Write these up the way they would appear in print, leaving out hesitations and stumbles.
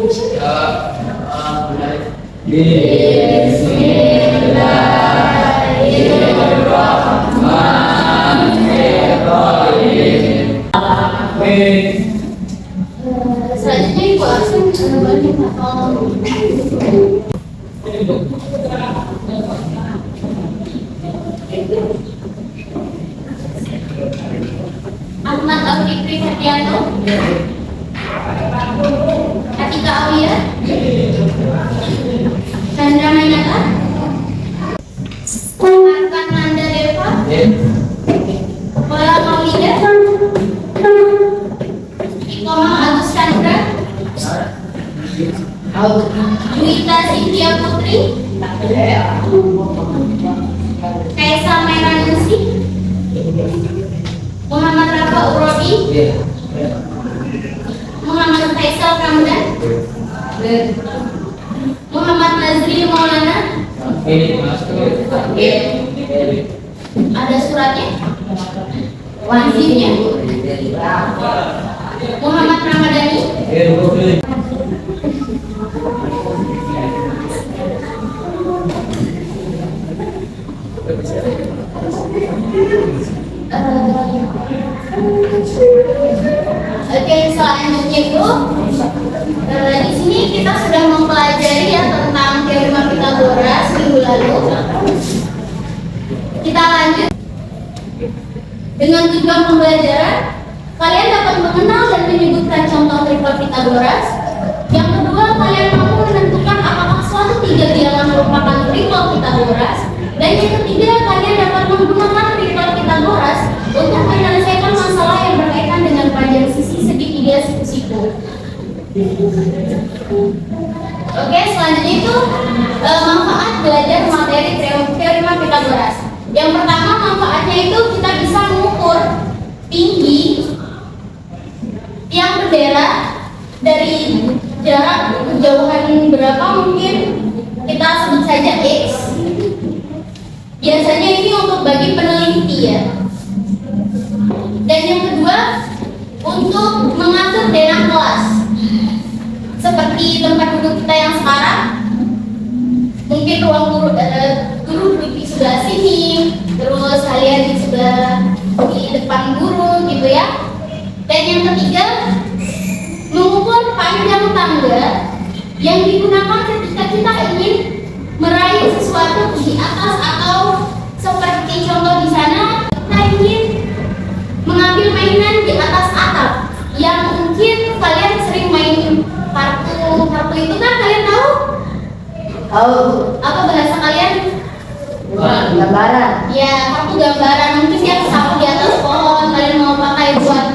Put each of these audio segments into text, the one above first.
Bismillahirrahmanirrahim. Selanjutnya Ibu Arsen Ahmad Al-Fikri Ferdianto, Atika Aulia, Chandra Mainata, Arkan Nanda Deva, Bola Maulida, Ikomah Agus Chandra, Juwita Cynthia Putri, Kaisa Meranusi, Muhammad Rafa Urodi, Muhammad Faisal Kamdan, Muhammad Nazri Maulana. Ada suratnya, wajibnya. Muhammad Ramadhani, Oke, selanjutnya itu di sini kita sudah mempelajari ya tentang teorema Pythagoras minggu lalu. Kita lanjut dengan tujuan pembelajaran. Kalian dapat mengenal dan menyebutkan contoh triple Pythagoras. Yang kedua, kalian mampu menentukan apakah suatu tiga bilangan merupakan triple Pythagoras. Dan yang ketiga, kalian dapat menggunakan triple Pythagoras untuk menyelesaikan masalah yang berkaitan dengan panjang sisi segitiga siku-siku. Oke, selanjutnya itu manfaat belajar materi teorema Pythagoras. Yang pertama, manfaatnya itu kita bisa mengukur tinggi tiang bendera dari jarak kejauhan berapa, mungkin kita sebut saja X. Biasanya ini untuk bagi peneliti ya. Dan yang kedua, untuk mengatur denah kelas. Seperti tempat duduk kita yang sekarang, mungkin ruang guru duduk di sebelah sini, terus kalian di sebelah di depan guru gitu ya. Dan yang ketiga, mengukur panjang tangga yang digunakan ketika kita ingin meraih sesuatu di atas, atau seperti contoh di sana kita ingin mengambil mainan di atas atap yang mungkin kalian sering main kartu itu kan, kalian tahu? Tahu. Apa bahasa kalian? Gambaran. Ya, kartu gambaran. Mungkin dia kesapu di atas pohon, kalian mau pakai buat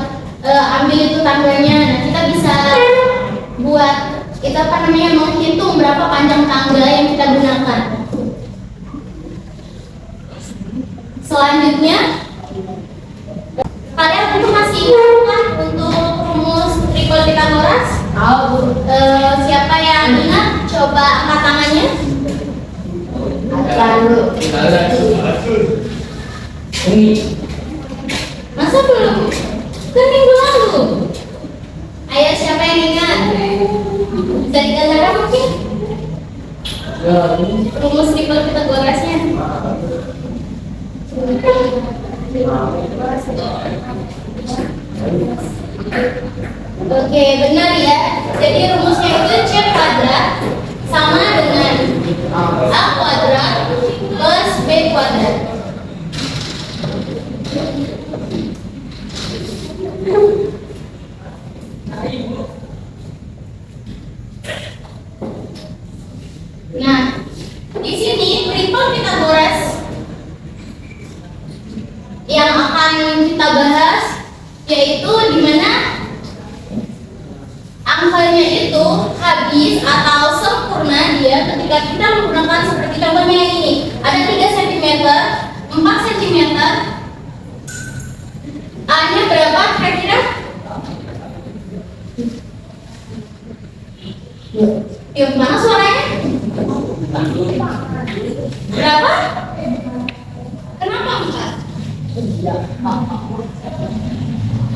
ambil itu tangganya. Nah, kita bisa buat itu menghitung berapa panjang tangga yang kita gunakan. Selanjutnya, kalian tentu masih ingat kan untuk rumus triple Pythagoras? Siapa yang ingat? Coba angkat tangannya. Masa belum? Kan minggu lalu. Ayo, siapa yang ingat? Bisa digambarkan mungkin? Rumus triple Pythagorasnya. Oke, benar ya. Jadi rumusnya itu C kuadrat sama dengan A kuadrat plus B kuadrat. Nah, di sini triple Pythagoras yang akan kita bahas yaitu dimana angkanya itu habis atau sempurna dia ketika kita menggunakan seperti contohnya yang ini. Ada 3 cm, 4 cm. A-nya berapa kira-kira? Yuk, mana suaranya? Berapa? Kenapa 4?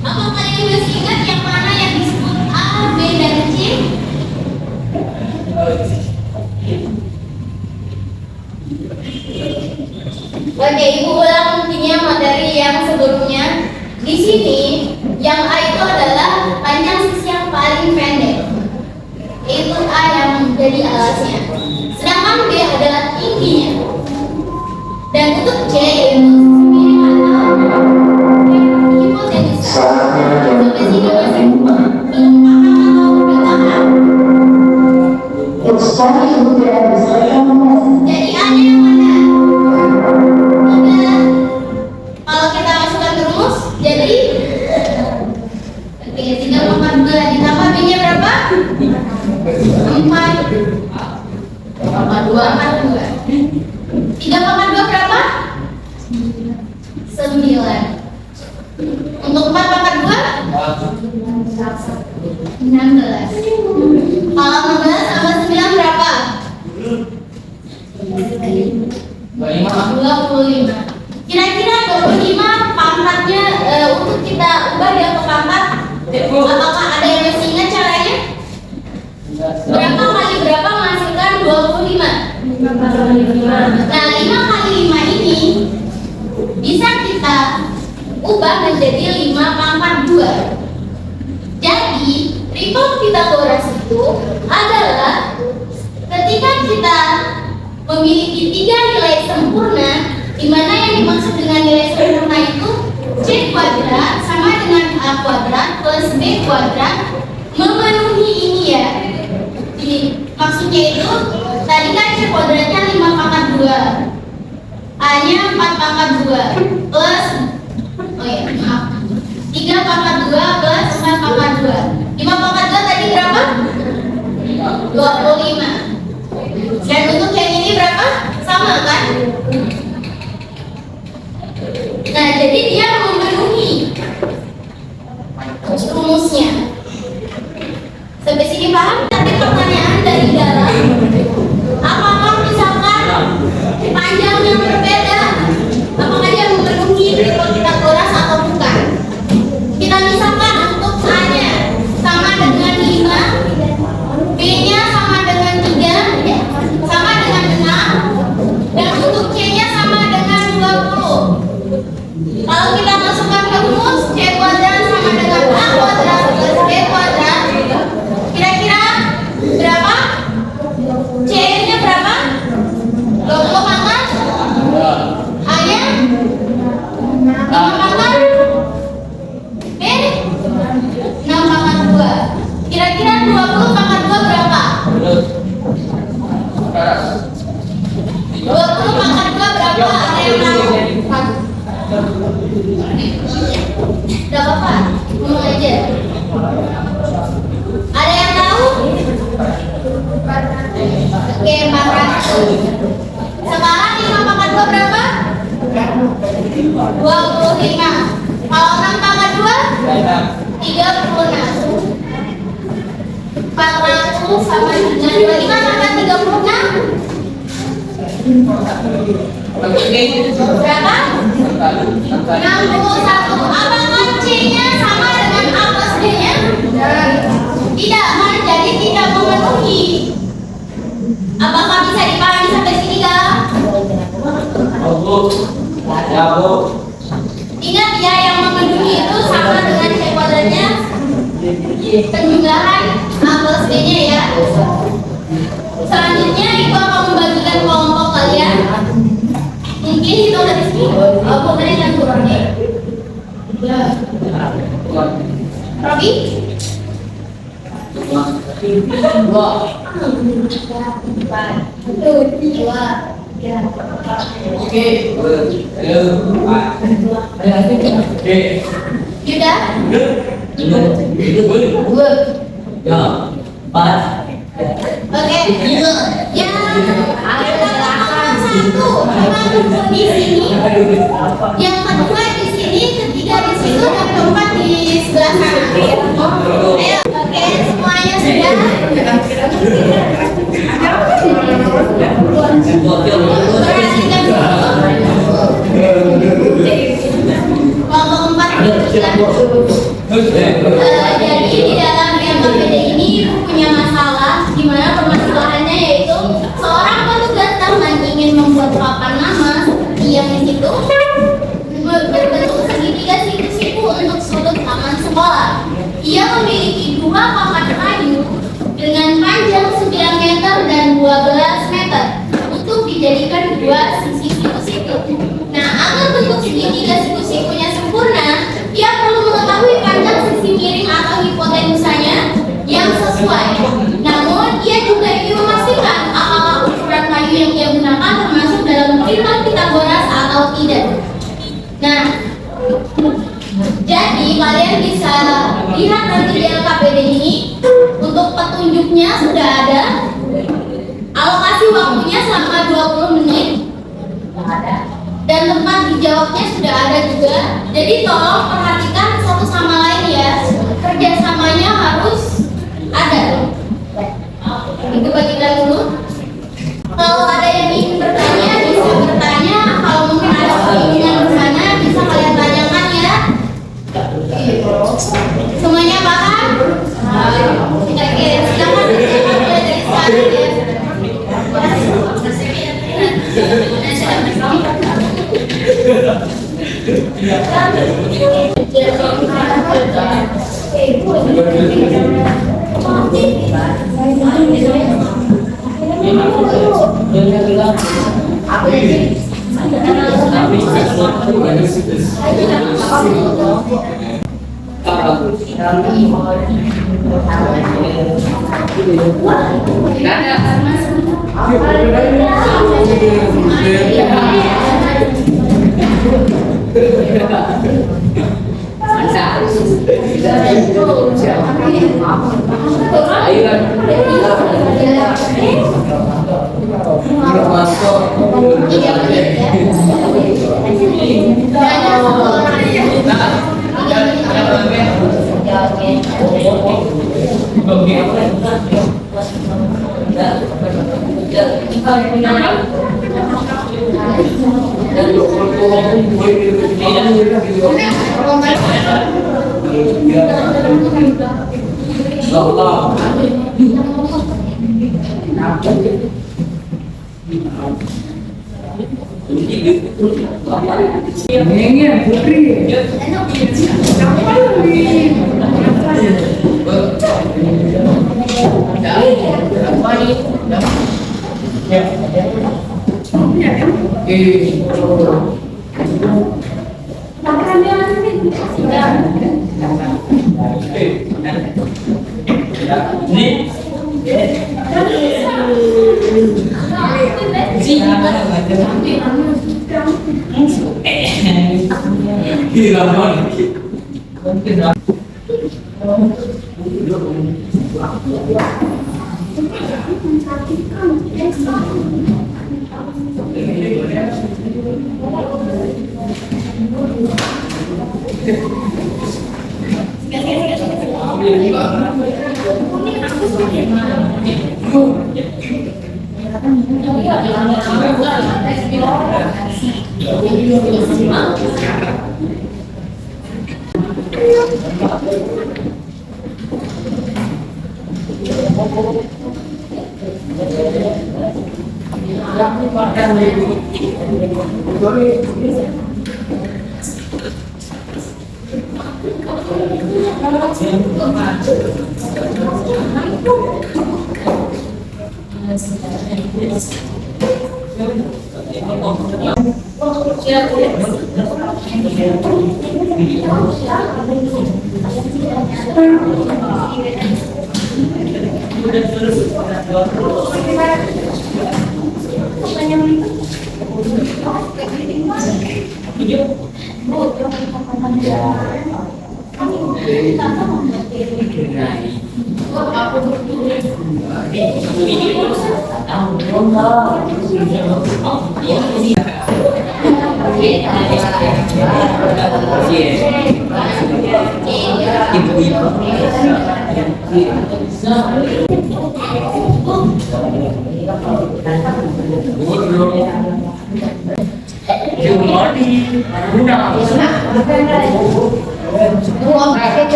Apa kalian masih ingat yang mana yang disebut A, B, dan C? Oke, Ibu ulang mungkinnya materi yang sebelumnya. Di sini yang A itu adalah panjang sisi yang paling pendek, yaitu A yang menjadi alasnya. Sedangkan B adalah tingginya. Dan untuk C yaitu sisi atau hipotenusa. Sampai sini masih belum paham atau udah paham? Jadi A-nya yang mana? 3. Kalau kita masukkan ke rumus, jadi oke, 3,2 ditambah B-nya berapa? 4. 42. 3,2 berapa? 9. Untuk 4,2? 16. Kalau 16 tambah 9 berapa? 25. Kira-kira 25 pangkatnya untuk kita ubah dia ke pangkat, apakah ada yang masih ingat caranya? Berapa kali berapa menghasilkan 25? Nah, 5 kali 5 ini bisa kita ubah menjadi 5 pangkat 2. Jadi, ripple Pythagoras itu adalah ketika kita memiliki 3 nilai sempurna, di mana yang dimaksud dengan nilai sempurna itu C kuadrat sama dengan A kuadrat plus B kuadrat memenuhi ini ya. Ini maksudnya itu tadi kan C kuadratnya 5 pangkat 2, A nya 4 pangkat 2 plus 3 pangkat 2 plus 4 pangkat 2. 5 pangkat 2 tadi berapa? 25. Dan untuk yang ini berapa? Sama kan? Nah, jadi dia memenuhi rumusnya. Sampai sini paham? Tapi pertanyaan dari dalam, apakah misalkan panjang yang berbeda, apakah dia memenuhi ripple Pythagoras atau bukan? Kita misalkan untuk A-nya sama dengan 5, B-nya sama dengan 3, sama dengan 6, dan untuk C-nya sama dengan 20. Kalau kita masukkan ke rumus, C kuadrat sama dengan A kuadrat plus B kuadrat, kira-kira berapa? C-nya berapa? 20 pangkat? A-nya 5 pangkat? B 6 pangkat 2. Kira-kira 20 pangkat 2 berapa? 20 pangkat 2 berapa? Ada yang tahu? Gak apa-apa, ngomong aja. Ada yang tahu? Oke, 400. Sekarang 5 pangkat 2 berapa? 25. Kalau 6 pangkat 2? 36. 400 sama dengan 25 tambah 36? Berapa? 61. Apakah C-nya sama dengan A plus B-nya? Tidak, jadi tidak memenuhi. Apakah bisa dipahami sampai sini gak? Ya, Bu. Ingat ya, yang memenuhi itu sama dengan C kuadratnya penjumlahan A plus B-nya ya. Selanjutnya Ibu akan membagikan kelompok kalian. Mungkin hitung dari sini. Pokoknya yang kurangnya. Robi? 2. Yuda? Ya, 4. Oke. Yang satu di sini, yang kedua di sini, ketiga di situ, dan keempat di sebelah sana. Ayo, oke, semuanya sudah. Perhatikan kelompok 4 jadi di dalam yang KPD ini punya masalah di mana permasalahan Ia memiliki dua papan kayu dengan panjang 9 meter dan 12 meter untuk dijadikan dua sisi siku-siku. Nah, agar bentuk segitiga siku-sikunya sempurna, ia perlu mengetahui panjang sisi miring atau hipotenusanya yang sesuai. Namun, ia juga ingin memastikan apakah ukuran kayu yang ia gunakan termasuk dalam trigon Pythagoras atau tidak. Nah, jadi kalian bisa lihat nanti di LKPD ini. Untuk petunjuknya sudah ada. Alokasi waktunya selama 20 menit. Dan tempat dijawabnya sudah ada juga. Jadi tolong perhatikan satu sama lain ya. Kerjasamanya harus ada. Itu bagikan dulu. Kalau ada yang ingin bertanya bisa bertanya. Kalau mungkin ada keinginan di sana bisa kalian tanyakan ya. Semuanya paham? Kita silakan mulai dari sekarang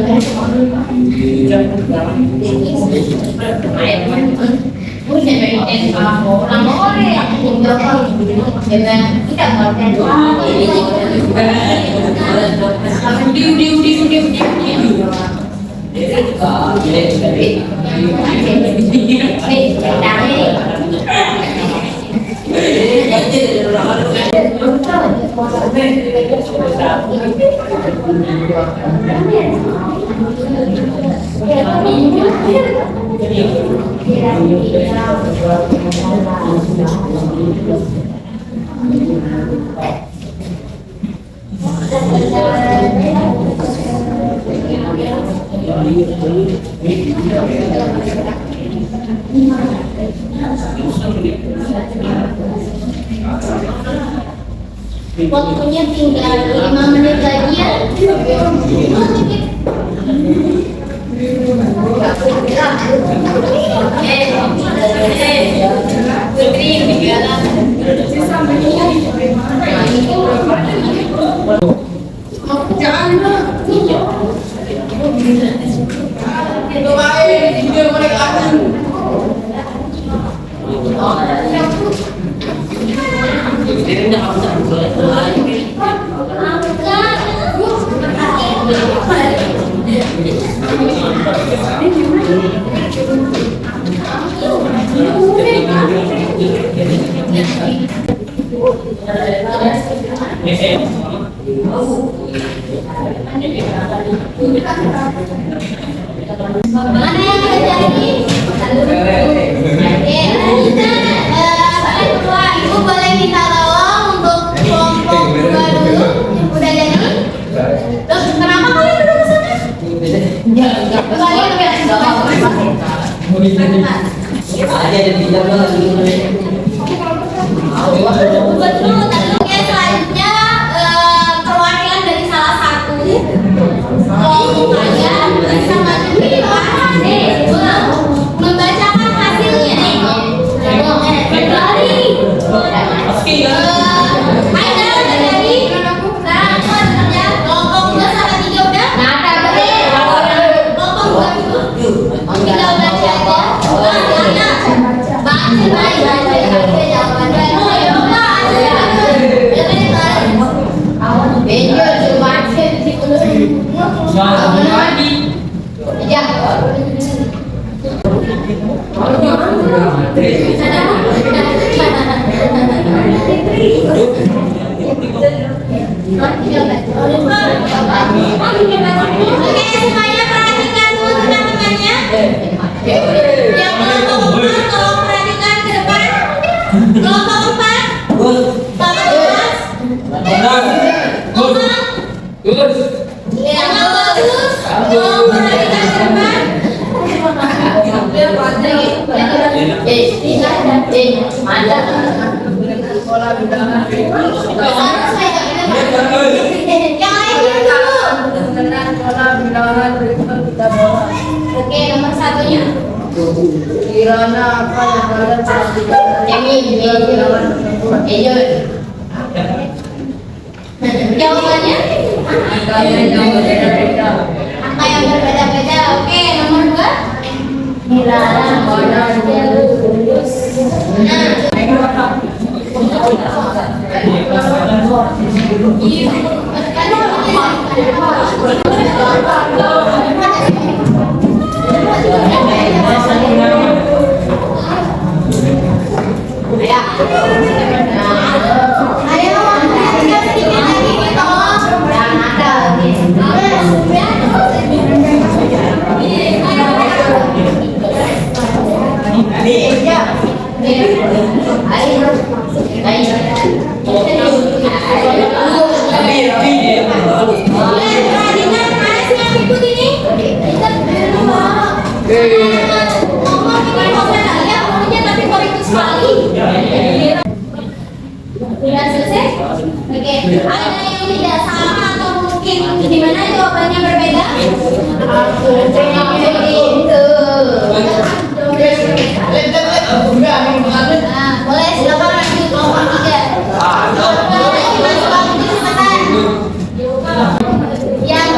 ya. Waktunya tinggal 5 menit lagi ya. Mana yang kita cari? Oke, kalian berdua, ibu boleh minta tolong untuk kelompok 2 dulu. Udah jadi? Terus kenapa kalian duduk ke sana? Kalian betul, tentunya selanjutnya perwakilan dari salah satu kelompok aja bisa maju ke depan membacakan hasilnya. Berlari. Ada dari sekarang kerja kelompok 2 sama 3 udah? Nada betul. Kelompok 2 dulu. Tinggal baca aja. Baca jawabannya. Oke, semuanya perhatikan dulu teman-temannya. Yang kelompok 4 tolong perhatikan ke depan. Kelompok 4 yang bagus, tolong perhatikan ke depan. Oke, nomor satunya. Kirana apa yang kalian perhatikan? Jawabannya? Angka yang berbeda-beda. Angka yang berbeda-beda. Oke, nomor 2. Kirana mana yang lulus? Sudah selesai? Oke, ada yang tidak sama atau mungkin di mana jawabannya berbeda? Nah, boleh silakan lanjut kelompok 3. Yang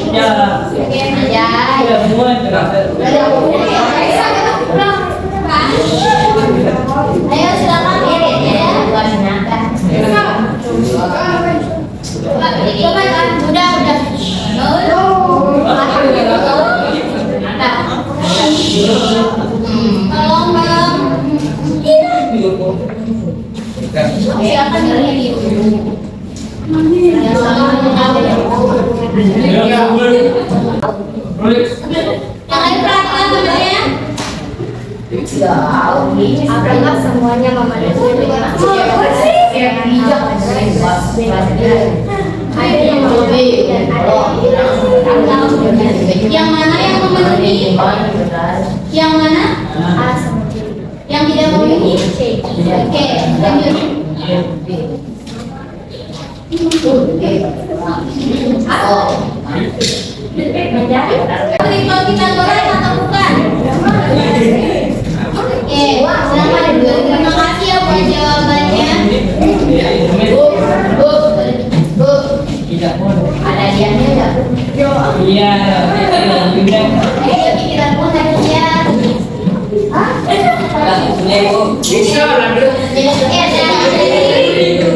Ya. Ya, semua Ayo silakan ya. Udah. Tolong bang. Silakan ini. Yang lain perhatikan sebenarnya. Apakah semuanya memadai dengan bijak? Ada yang lebih dan ada Yang mana yang memenuhi? Yang mana? A sama B. Yang tidak memenuhi? Oke, lanjut. Triple Pythagoras atau bukan? Oke, silakan. Terima kasih ya buat jawabannya. Bu, ada dianya nggak? Iya. Ayo pikiran pun ya.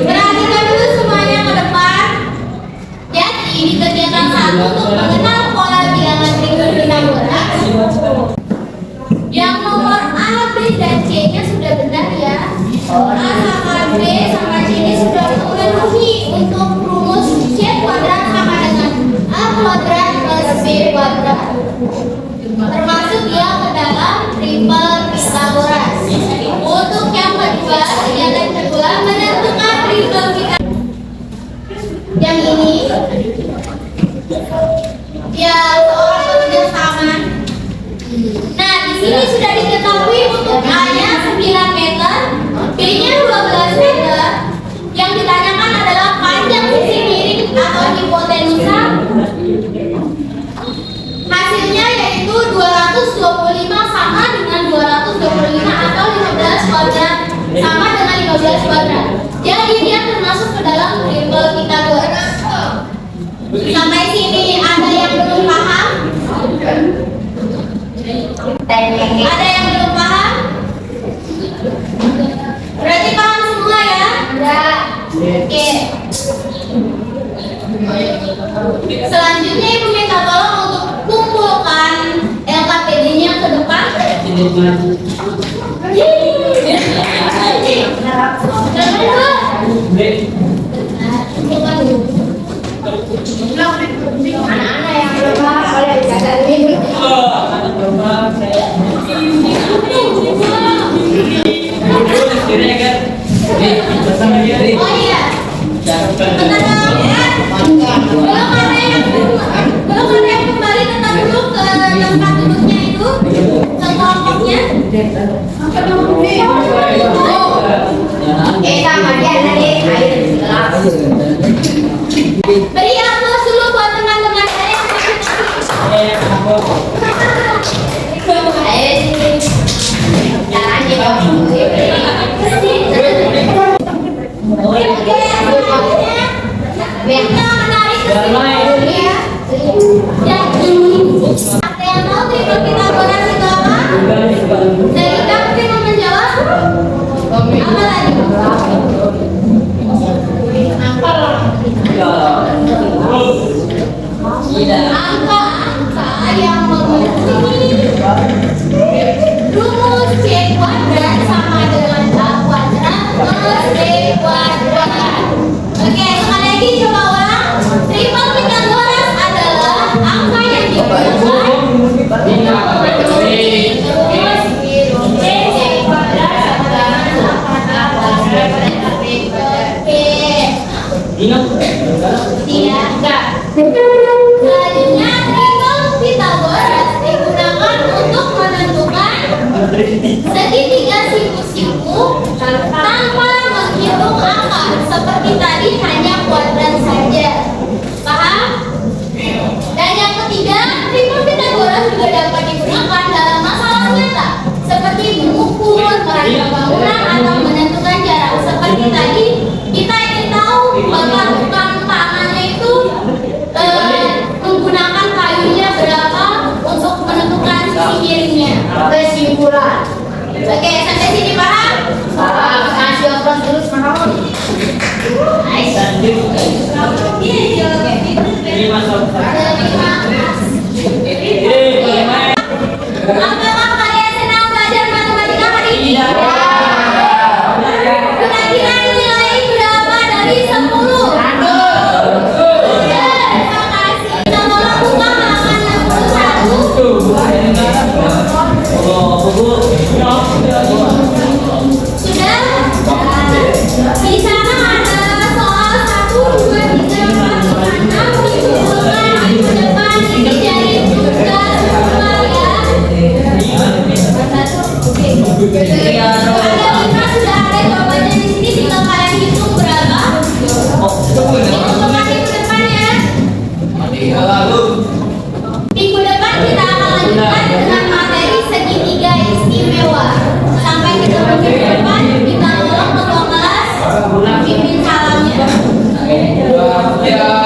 Perhatikan dulu semuanya ke depan. Jadi di kegiatan 1 untuk mengenal pola bilangan triple Pythagoras, yang nomor A, B, dan C-nya sudah benar ya. A sama B sama C ini sudah memenuhi untuk rumus C kuadrat sama dengan A kuadrat plus B kuadrat. Termasuk yang ke dalam triple Pythagoras. Untuk yang kedua, kegiatan kedua menentukan triple Pythagoras. Yang ini ya seorang sama. Nah, di sini sudah diketahui untuk A-nya 9 meter, B-nya 12 meter. Yang ditanyakan adalah panjang sisi miring atau hipotenusa. Hasilnya yaitu 225 sama dengan 225 atau 15 kuadrat sama dengan 15 kuadrat. Jadi dia termasuk ke dalam triple Pythagoras. Sampai sini ada yang belum paham? Ada yang belum paham? Berarti paham semua ya? Ya. Oke. Selanjutnya Ibu minta tolong untuk kumpulkan LKPD-nya ke depan. Kumpulkan dulu. Anak-anak yang belum paham boleh dicatat ini. Oh iya. Bentar dong. Belum ada yang kembali tetap dulu ke tempat duduknya itu, ke kelompoknya. Sama dia tadi air gelas. Beri aplaus dulu buat teman-teman saya yang kita menarik ke sini ya. Jadi, ada yang tahu triple Pythagoras itu apa? Dari kamu mau menjawab? Apa lagi? Angka-angka yang memenuhi rumus C kuadrat sama dengan A kuadrat plus B kuadrat. Oke, sekali lagi coba ulang. Triple Pythagoras adalah angka yang digunakan memenuhi rumus C kuadrat sama dengan A kuadrat plus B kuadrat. Tidak. Selanjutnya triple Pythagoras digunakan untuk menentukan segitiga siku-siku tanpa menghitung angka. Seperti tadi hanya kuadrat saja. Paham? Dan yang ketiga, triple Pythagoras juga dapat digunakan dalam masalah nyata seperti mengukur, merancang bangunan atau menentukan jarak. Seperti seperti tadi, kita ingin tahu Bapak tukang tangannya itu menggunakan kayunya berapa untuk menentukan sisi miringnya. Kesimpulan. Oke, sampai sini paham? Kasih operas terus mahal. Nice. Terima Apakah kalian senang belajar matematika hari ini? Iya. Kira-kira nilai berapa dari 10? Terima kasih. Kita tolong buka halaman 61. Sudah? Di sana ada soal 1, 2, 3, 4, 5, 6. Dikumpulkan minggu depan. Ini dari tugas semua ya. Ada 5 sudah ada jawabannya di sini. Tinggal kalian hitung berapa. Dikumpulkan minggu depan ya. Minggu depan kita akan lanjutkan dengan materi segitiga istimewa. Sampai ketemu minggu depan, kita tolong ketua kelas pimpin salamnya. Ya.